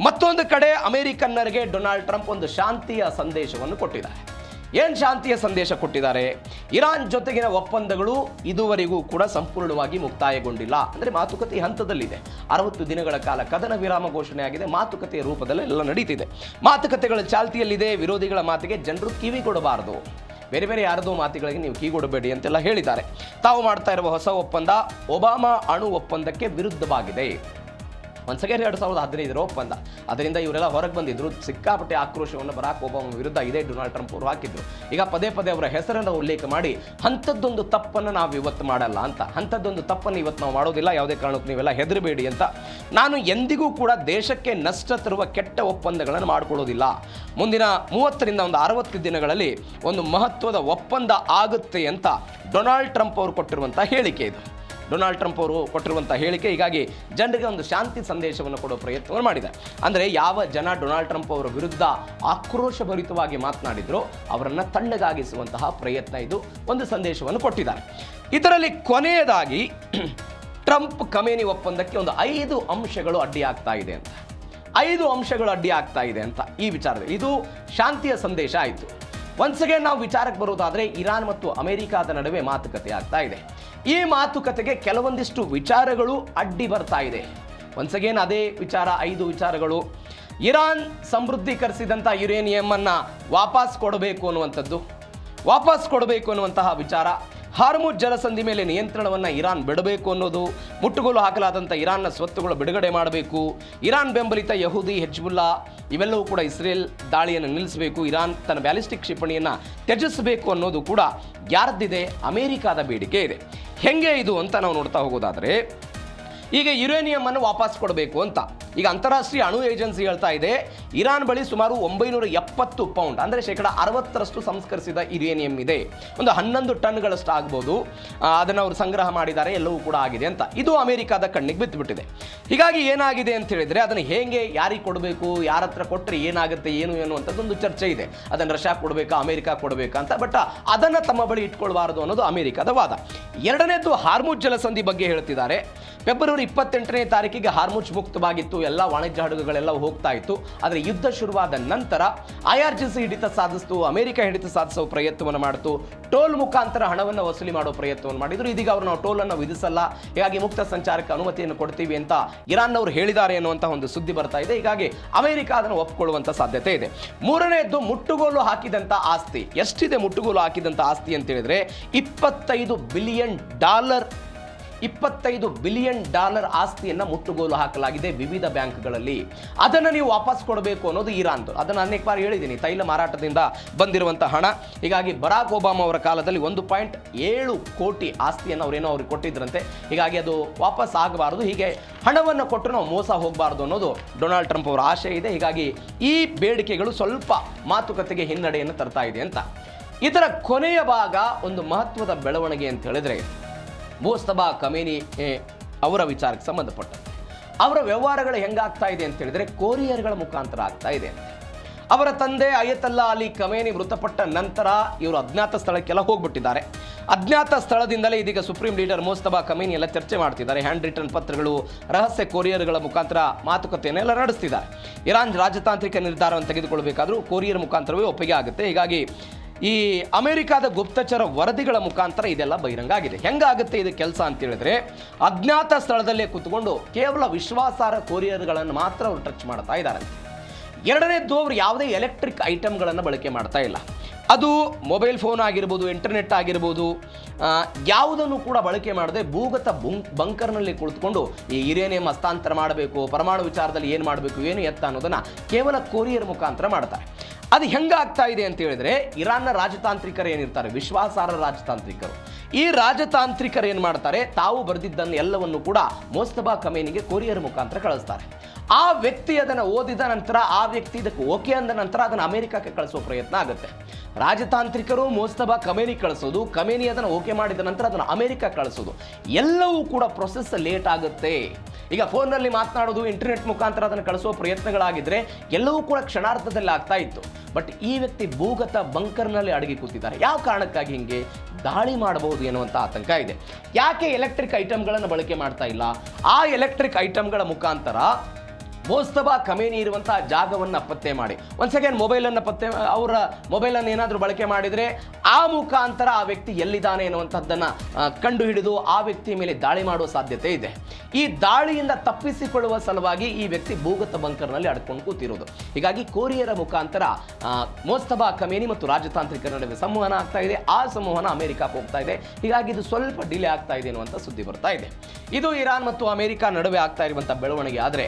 ಮತ್ತೊಂದು ಕಡೆ ಅಮೆರಿಕನ್ನರಿಗೆ ಡೊನಾಲ್ಡ್ ಟ್ರಂಪ್ ಒಂದು ಶಾಂತಿಯ ಸಂದೇಶವನ್ನು ಕೊಟ್ಟಿದ್ದಾರೆ. ಏನು ಶಾಂತಿಯ ಸಂದೇಶ ಕೊಟ್ಟಿದ್ದಾರೆ? ಇರಾನ್ ಜೊತೆಗಿನ ಒಪ್ಪಂದಗಳು ಇದುವರೆಗೂ ಕೂಡ ಸಂಪೂರ್ಣವಾಗಿ ಮುಕ್ತಾಯಗೊಂಡಿಲ್ಲ, ಅಂದರೆ ಮಾತುಕತೆ ಹಂತದಲ್ಲಿದೆ. 60 ದಿನಗಳ ಕಾಲ ಕದನ ವಿರಾಮ ಘೋಷಣೆ ಆಗಿದೆ, ಮಾತುಕತೆಯ ರೂಪದಲ್ಲಿ ಎಲ್ಲ ನಡೀತಿದೆ. ಮಾತುಕತೆಗಳ ಚಾಲ್ತಿಯಲ್ಲಿದೆ. ವಿರೋಧಿಗಳ ಮಾತಿಗೆ ಜನರು ಕಿವಿ ಕೊಡಬಾರದು, ಬೇರೆ ಯಾರದೋ ಮಾತುಗಳಿಗೆ ನೀವು ಕಿವಿಗೊಡಬೇಡಿ ಅಂತೆಲ್ಲ ಹೇಳಿದ್ದಾರೆ. ತಾವು ಮಾಡ್ತಾ ಇರುವ ಹೊಸ ಒಪ್ಪಂದ ಒಬಾಮಾ ಅಣು ಒಪ್ಪಂದಕ್ಕೆ ವಿರುದ್ಧವಾಗಿದೆ. ಒಂದ್ಸಗೆ 2015 ಒಪ್ಪಂದ, ಅದರಿಂದ ಇವರೆಲ್ಲ ಹೊರಗೆ ಬಂದಿದ್ರು. ಸಿಕ್ಕಾಪಟ್ಟೆ ಆಕ್ರೋಶವನ್ನು ಬರಾಕ್ ಒಬಾಮಾ ವಿರುದ್ಧ ಇದೇ ಡೊನಾಲ್ಡ್ ಟ್ರಂಪ್ ಅವರು ಹಾಕಿದ್ರು. ಈಗ ಪದೇ ಅವರ ಹೆಸರನ್ನು ಉಲ್ಲೇಖ ಮಾಡಿ ಅಂಥದ್ದೊಂದು ತಪ್ಪನ್ನು ನಾವು ಇವತ್ತು ಮಾಡಲ್ಲ ಅಂತ, ಅಂಥದ್ದೊಂದು ತಪ್ಪನ್ನು ಇವತ್ತು ನಾವು ಮಾಡೋದಿಲ್ಲ, ಯಾವುದೇ ಕಾರಣಕ್ಕೂ ನೀವೆಲ್ಲ ಹೆದರಬೇಡಿ ಅಂತ. ನಾನು ಎಂದಿಗೂ ಕೂಡ ದೇಶಕ್ಕೆ ನಷ್ಟ ತರುವ ಕೆಟ್ಟ ಒಪ್ಪಂದಗಳನ್ನು ಮಾಡಿಕೊಳ್ಳೋದಿಲ್ಲ. ಮುಂದಿನ 30ರಿಂದ 60 ದಿನಗಳಲ್ಲಿ ಒಂದು ಮಹತ್ವದ ಒಪ್ಪಂದ ಆಗುತ್ತೆ ಅಂತ ಡೊನಾಲ್ಡ್ ಟ್ರಂಪ್ ಅವರು ಕೊಟ್ಟಿರುವಂಥ ಹೇಳಿಕೆ ಇದು. ಡೊನಾಲ್ಡ್ ಟ್ರಂಪ್ ಅವರು ಕೊಟ್ಟಿರುವಂಥ ಹೇಳಿಕೆ ಹೀಗಾಗಿ ಜನರಿಗೆ ಒಂದು ಶಾಂತಿ ಸಂದೇಶವನ್ನು ಕೊಡೋ ಪ್ರಯತ್ನವನ್ನು ಮಾಡಿದ್ದಾರೆ. ಅಂದರೆ ಯಾವ ಜನ ಡೊನಾಲ್ಡ್ ಟ್ರಂಪ್ ಅವರ ವಿರುದ್ಧ ಆಕ್ರೋಶಭರಿತವಾಗಿ ಮಾತನಾಡಿದ್ರು ಅವರನ್ನು ತಣ್ಣಗಾಗಿಸುವಂತಹ ಪ್ರಯತ್ನ ಇದು, ಒಂದು ಸಂದೇಶವನ್ನು ಕೊಟ್ಟಿದ್ದಾರೆ. ಇದರಲ್ಲಿ ಕೊನೆಯದಾಗಿ ಟ್ರಂಪ್ ಖಮೇನಿ ಒಪ್ಪಂದಕ್ಕೆ ಒಂದು 5 ಅಂಶಗಳು ಅಡ್ಡಿಯಾಗ್ತಾ ಇದೆ ಅಂತ, 5 ಅಂಶಗಳು ಅಡ್ಡಿಯಾಗ್ತಾ ಇದೆ ಅಂತ ಈ ವಿಚಾರದಲ್ಲಿ ಇದು ಶಾಂತಿಯ ಸಂದೇಶ ಆಯಿತು. ಒನ್ಸ್ ಅಗೇನ್ ನಾವು ವಿಚಾರಕ್ಕೆ ಬರೋದಾದರೆ ಇರಾನ್ ಮತ್ತು ಅಮೆರಿಕಾದ ನಡುವೆ ಮಾತುಕತೆ ಆಗ್ತಾ ಇದೆ. ಈ ಮಾತುಕತೆಗೆ ಕೆಲವೊಂದಿಷ್ಟು ವಿಚಾರಗಳು ಅಡ್ಡಿ ಬರ್ತಾ ಇದೆ. ಒನ್ಸ್ ಅಗೇನ್ ಅದೇ ವಿಚಾರ, 5 ವಿಚಾರಗಳು. ಇರಾನ್ ಸಮೃದ್ಧೀಕರಿಸಿದಂಥ ಯುರೇನಿಯಂ ಅನ್ನು ವಾಪಸ್ ಕೊಡಬೇಕು ಅನ್ನುವಂತಹ ವಿಚಾರ. ಹಾರ್ಮುಜ್ ಜಲಸಂಧಿ ಮೇಲೆ ನಿಯಂತ್ರಣವನ್ನು ಇರಾನ್ ಬಿಡಬೇಕು ಅನ್ನೋದು, ಮುಟ್ಟುಗೋಲು ಹಾಕಲಾದಂಥ ಇರಾನ್ನ ಸ್ವತ್ತುಗಳು ಬಿಡುಗಡೆ ಮಾಡಬೇಕು, ಇರಾನ್ ಬೆಂಬಲಿತ ಯಹೂದಿ ಹೆಜ್ಬುಲ್ಲಾ ಇವೆಲ್ಲವೂ ಕೂಡ ಇಸ್ರೇಲ್ ದಾಳಿಯನ್ನು ನಿಲ್ಲಿಸಬೇಕು, ಇರಾನ್ ತನ್ನ ಬ್ಯಾಲಿಸ್ಟಿಕ್ ಕ್ಷಿಪಣಿಯನ್ನು ತ್ಯಜಿಸಬೇಕು ಅನ್ನೋದು ಕೂಡ ಯಾರದ್ದಿದೆ? ಅಮೆರಿಕಾದ ಬೇಡಿಕೆ ಇದೆ. ಹೆಂಗೆ ಇದು ಅಂತ ನಾವು ನೋಡ್ತಾ ಹೋಗೋದಾದರೆ, ಈಗ ಯುರೇನಿಯಂ ಅನ್ನು ವಾಪಸ್ ಕೊಡಬೇಕು ಅಂತ ಈಗ ಅಂತಾರಾಷ್ಟ್ರೀಯ ಅಣು ಏಜೆನ್ಸಿ ಹೇಳ್ತಾ ಇದೆ, ಇರಾನ್ ಬಳಿ ಸುಮಾರು 970 ಪೌಂಡ್ ಅಂದರೆ 60% ಸಂಸ್ಕರಿಸಿದ ಯುರೇನಿಯಂ ಇದೆ. ಒಂದು 11 ಟನ್ಗಳಷ್ಟು ಆಗ್ಬೋದು. ಅದನ್ನು ಅವರು ಸಂಗ್ರಹ ಮಾಡಿದ್ದಾರೆ, ಎಲ್ಲವೂ ಕೂಡ ಆಗಿದೆ ಅಂತ. ಇದು ಅಮೆರಿಕಾದ ಕಣ್ಣಿಗೆ ಬಿತ್ತುಬಿಟ್ಟಿದೆ. ಹೀಗಾಗಿ ಏನಾಗಿದೆ ಅಂತ ಹೇಳಿದರೆ, ಅದನ್ನು ಹೇಗೆ ಯಾರಿಗೆ ಕೊಡಬೇಕು, ಯಾರ ಹತ್ರ ಕೊಟ್ಟರೆ ಏನಾಗುತ್ತೆ, ಏನು ಅಂತದೊಂದು ಚರ್ಚೆ ಇದೆ. ಅದನ್ನು ರಷ್ಯಾ ಕೊಡಬೇಕಾ, ಅಮೆರಿಕ ಕೊಡಬೇಕಾ ಅಂತ. ಬಟ್ ಅದನ್ನು ತಮ್ಮ ಬಳಿ ಇಟ್ಕೊಳ್ಬಾರದು ಅನ್ನೋದು ಅಮೆರಿಕದ ವಾದ. ಎರಡನೇದು ಹಾರ್ಮುಜ್ ಜಲಸಂಧಿ ಬಗ್ಗೆ ಹೇಳ್ತಿದ್ದಾರೆ. ಫೆಬ್ರವರಿ 28ನೇ ತಾರೀಕಿಗೆ ಹಾರ್ಮುಜ್ ಮುಕ್ತವಾಗಿತ್ತು, ಎಲ್ಲ ವಾಣಿಜ್ಯ ಹಡಗುಗಳೆಲ್ಲ ಹೋಗ್ತಾ ಇತ್ತು. ಆದರೆ ಯುದ್ಧ ಶುರುವಾದ ನಂತರ IRGC ಹಿಡಿತ ಸಾಧಿಸಿತು, ಅಮೆರಿಕ ಹಿಡಿತ ಸಾಧಿಸುವ ಪ್ರಯತ್ನವನ್ನು ಮಾಡಿತು, ಟೋಲ್ ಮುಖಾಂತರ ಹಣವನ್ನು ವಸೂಲಿ ಮಾಡೋ ಪ್ರಯತ್ನವನ್ನು ಮಾಡಿದ್ರು. ಇದೀಗ ಅವರು ನಾವು ಟೋಲನ್ನು ವಿಧಿಸಲ್ಲ, ಹೀಗಾಗಿ ಮುಕ್ತ ಸಂಚಾರಕ್ಕೆ ಅನುಮತಿಯನ್ನು ಕೊಡ್ತೀವಿ ಅಂತ ಇರಾನ್ನವರು ಹೇಳಿದ್ದಾರೆ ಅನ್ನುವಂಥ ಒಂದು ಸುದ್ದಿ ಬರ್ತಾ ಇದೆ. ಹೀಗಾಗಿ ಅಮೆರಿಕ ಅದನ್ನು ಒಪ್ಪಿಕೊಳ್ಳುವಂಥ ಸಾಧ್ಯತೆ ಇದೆ. ಮೂರನೇದ್ದು ಮುಟ್ಟುಗೋಲು ಹಾಕಿದಂಥ ಆಸ್ತಿ. ಎಷ್ಟಿದೆ ಮುಟ್ಟುಗೋಲು ಹಾಕಿದಂಥ ಆಸ್ತಿ ಅಂತ ಹೇಳಿದ್ರೆ $25 ಬಿಲಿಯನ್ ಆಸ್ತಿಯನ್ನು ಮುಟ್ಟುಗೋಲು ಹಾಕಲಾಗಿದೆ ವಿವಿಧ ಬ್ಯಾಂಕ್ಗಳಲ್ಲಿ. ಅದನ್ನು ನೀವು ವಾಪಸ್ ಕೊಡಬೇಕು ಅನ್ನೋದು ಇರಾನ್ದು. ಅದನ್ನು ಅನೇಕ ಬಾರಿ ಹೇಳಿದ್ದೀನಿ, ತೈಲ ಮಾರಾಟದಿಂದ ಬಂದಿರುವಂಥ ಹಣ. ಹೀಗಾಗಿ ಬರಾಕ್ ಒಬಾಮಾ ಅವರ ಕಾಲದಲ್ಲಿ 1.7 ಕೋಟಿ ಆಸ್ತಿಯನ್ನು ಅವ್ರಿಗೆ ಕೊಟ್ಟಿದ್ರಂತೆ. ಹೀಗಾಗಿ ಅದು ವಾಪಸ್ ಆಗಬಾರದು, ಹೀಗೆ ಹಣವನ್ನು ಕೊಟ್ಟು ನಾವು ಮೋಸ ಹೋಗಬಾರ್ದು ಅನ್ನೋದು ಡೊನಾಲ್ಡ್ ಟ್ರಂಪ್ ಅವರ ಆಶೆ ಇದೆ. ಹೀಗಾಗಿ ಈ ಬೇಡಿಕೆಗಳು ಸ್ವಲ್ಪ ಮಾತುಕತೆಗೆ ಹಿನ್ನಡೆಯನ್ನು ತರ್ತಾ ಇದೆ ಅಂತ. ಇದರ ಕೊನೆಯ ಭಾಗ ಒಂದು ಮಹತ್ವದ ಬೆಳವಣಿಗೆ ಅಂತ ಹೇಳಿದ್ರೆ, ಮುಜ್ತಬಾ ಖಮೇನಿ ಅವರ ವಿಚಾರಕ್ಕೆ ಸಂಬಂಧಪಟ್ಟಂತೆ ಅವರ ವ್ಯವಹಾರಗಳು ಹೆಂಗಾಗ್ತಾ ಇದೆ ಅಂತ ಹೇಳಿದ್ರೆ ಕೊರಿಯರ್ಗಳ ಮುಖಾಂತರ ಆಗ್ತಾ ಇದೆ. ಅವರ ತಂದೆ ಅಯತಲ್ಲಾ ಅಲಿ ಖಮೇನಿ ಮೃತಪಟ್ಟ ನಂತರ ಇವರು ಅಜ್ಞಾತ ಸ್ಥಳಕ್ಕೆಲ್ಲ ಹೋಗ್ಬಿಟ್ಟಿದ್ದಾರೆ. ಅಜ್ಞಾತ ಸ್ಥಳದಿಂದಲೇ ಇದೀಗ ಸುಪ್ರೀಂ ಲೀಡರ್ ಮುಜ್ತಬಾ ಖಮೇನಿ ಎಲ್ಲ ಚರ್ಚೆ ಮಾಡ್ತಿದ್ದಾರೆ. ಹ್ಯಾಂಡ್ ರಿಟರ್ನ್ ಪತ್ರಗಳು, ರಹಸ್ಯ ಕೊರಿಯರ್ಗಳ ಮುಖಾಂತರ ಮಾತುಕತೆಯನ್ನೆಲ್ಲ ನಡೆಸ್ತಿದ್ದಾರೆ. ಇರಾನ್ ರಾಜತಾಂತ್ರಿಕ ನಿರ್ಧಾರವನ್ನು ತೆಗೆದುಕೊಳ್ಬೇಕಾದ್ರೂ ಕೊರಿಯರ್ ಮುಖಾಂತರವೇ ಒಪ್ಪಿಗೆ ಆಗುತ್ತೆ. ಹೀಗಾಗಿ ಈ ಅಮೆರಿಕಾದ ಗುಪ್ತಚರ ವರದಿಗಳ ಮುಖಾಂತರ ಇದೆಲ್ಲ ಬಹಿರಂಗ ಆಗಿದೆ. ಹೆಂಗಾಗುತ್ತೆ ಇದು ಕೆಲಸ ಅಂತ ಹೇಳಿದ್ರೆ, ಅಜ್ಞಾತ ಸ್ಥಳದಲ್ಲೇ ಕೂತ್ಕೊಂಡು ಕೇವಲ ವಿಶ್ವಾಸಾರ್ಹ ಕೊರಿಯರ್ಗಳನ್ನು ಮಾತ್ರ ಅವರು ಟಚ್ ಮಾಡ್ತಾ ಇದ್ದಾರೆ. ಎರಡನೇದ್ದು, ಅವರು ಯಾವುದೇ ಎಲೆಕ್ಟ್ರಿಕ್ ಐಟಮ್ಗಳನ್ನು ಬಳಕೆ ಮಾಡ್ತಾ ಇಲ್ಲ. ಅದು ಮೊಬೈಲ್ ಫೋನ್ ಆಗಿರ್ಬೋದು, ಇಂಟರ್ನೆಟ್ ಆಗಿರ್ಬೋದು, ಯಾವುದನ್ನು ಕೂಡ ಬಳಕೆ ಮಾಡದೆ ಭೂಗತ ಬಂಕರ್ನಲ್ಲಿ ಕುಳಿತುಕೊಂಡು ಈ ಯುರೇನಿಯಂ ಹಸ್ತಾಂತರ ಮಾಡಬೇಕು, ಪರಮಾಣು ವಿಚಾರದಲ್ಲಿ ಏನು ಮಾಡಬೇಕು, ಏನು ಎತ್ತ ಅನ್ನೋದನ್ನು ಕೇವಲ ಕೊರಿಯರ್ ಮುಖಾಂತರ ಮಾಡ್ತಾರೆ. ಅದು ಹೆಂಗಾಗ್ತಾ ಇದೆ ಅಂತ ಹೇಳಿದ್ರೆ, ಇರಾನ್ನ ರಾಜತಾಂತ್ರಿಕರು ಏನಿರ್ತಾರೆ, ವಿಶ್ವಾಸಾರ್ಹ ರಾಜತಾಂತ್ರಿಕರು, ಈ ರಾಜತಾಂತ್ರಿಕರು ಏನು ಮಾಡ್ತಾರೆ, ತಾವು ಬರೆದಿದ್ದನ್ನು ಎಲ್ಲವನ್ನು ಕೂಡ ಮುಜ್ತಬಾ ಖಮೇನಿಗೆ ಕೊರಿಯರ್ ಮುಖಾಂತರ ಕಳಿಸ್ತಾರೆ. ಆ ವ್ಯಕ್ತಿ ಅದನ್ನು ಓದಿದ ನಂತರ, ಆ ವ್ಯಕ್ತಿ ಇದಕ್ಕೆ ಓಕೆ ಅಂದ ನಂತರ ಅದನ್ನು ಅಮೆರಿಕಕ್ಕೆ ಕಳಿಸುವ ಪ್ರಯತ್ನ ಆಗುತ್ತೆ. ರಾಜತಾಂತ್ರಿಕರು ಮುಜ್ತಬಾ ಖಮೇನಿ ಕಳಿಸೋದು, ಖಮೇನಿ ಅದನ್ನು ಓಕೆ ಮಾಡಿದ ನಂತರ ಅದನ್ನು ಅಮೆರಿಕ ಕಳಿಸೋದು, ಎಲ್ಲವೂ ಕೂಡ ಪ್ರೊಸೆಸ್ ಲೇಟ್ ಆಗುತ್ತೆ. ಈಗ ಫೋನ್ನಲ್ಲಿ ಮಾತನಾಡೋದು, ಇಂಟರ್ನೆಟ್ ಮುಖಾಂತರ ಅದನ್ನು ಕಳಿಸುವ ಪ್ರಯತ್ನಗಳಾಗಿದ್ದರೆ ಎಲ್ಲವೂ ಕೂಡ ಕ್ಷಣಾರ್ಧದಲ್ಲಿ ಆಗ್ತಾ ಇತ್ತು. ಬಟ್ ಈ ವ್ಯಕ್ತಿ ಭೂಗತ ಬಂಕರ್ನಲ್ಲಿ ಅಡಗಿ ಕೂತಿದ್ದಾರೆ. ಯಾವ ಕಾರಣಕ್ಕಾಗಿ ಹಿಂಗೆ ದಾಳಿ ಮಾಡಬಹುದು ಎನ್ನುವಂಥ ಆತಂಕ ಇದೆ. ಯಾಕೆ ಎಲೆಕ್ಟ್ರಿಕ್ ಐಟಮ್ಗಳನ್ನು ಬಳಕೆ ಮಾಡ್ತಾ ಇಲ್ಲ? ಆ ಎಲೆಕ್ಟ್ರಿಕ್ ಐಟಮ್ಗಳ ಮುಖಾಂತರ ಮುಜ್ತಬಾ ಖಮೇನಿ ಇರುವಂತಹ ಜಾಗವನ್ನು ಪತ್ತೆ ಮಾಡಿ, ಒಂದು ಸೆಕೆಂಡ್ ಮೊಬೈಲನ್ನು ಅವರ ಮೊಬೈಲನ್ನು ಏನಾದರೂ ಬಳಕೆ ಮಾಡಿದರೆ ಆ ಮುಖಾಂತರ ಆ ವ್ಯಕ್ತಿ ಎಲ್ಲಿದ್ದಾನೆ ಎನ್ನುವಂಥದ್ದನ್ನು ಕಂಡುಹಿಡಿದು ಆ ವ್ಯಕ್ತಿಯ ಮೇಲೆ ದಾಳಿ ಮಾಡುವ ಸಾಧ್ಯತೆ ಇದೆ. ಈ ದಾಳಿಯಿಂದ ತಪ್ಪಿಸಿಕೊಳ್ಳುವ ಸಲುವಾಗಿ ಈ ವ್ಯಕ್ತಿ ಭೂಗತ ಬಂಕರ್ನಲ್ಲಿ ಅಡ್ಕೊಂಡು ಕೂತಿರೋದು. ಹೀಗಾಗಿ ಕೊರಿಯರ ಮುಖಾಂತರ ಮುಜ್ತಬಾ ಖಮೇನಿ ಮತ್ತು ರಾಜತಾಂತ್ರಿಕರ ನಡುವೆ ಸಂವಹನ ಆಗ್ತಾ ಇದೆ. ಆ ಸಂವಹನ ಅಮೆರಿಕಕ್ಕೆ ಹೋಗ್ತಾ ಇದೆ. ಹೀಗಾಗಿ ಇದು ಸ್ವಲ್ಪ ಡಿಲೇ ಆಗ್ತಾ ಇದೆ ಎನ್ನುವಂಥ ಸುದ್ದಿ ಬರ್ತಾ ಇದೆ. ಇದು ಇರಾನ್ ಮತ್ತು ಅಮೆರಿಕ ನಡುವೆ ಆಗ್ತಾ ಇರುವಂಥ ಬೆಳವಣಿಗೆ. ಆದರೆ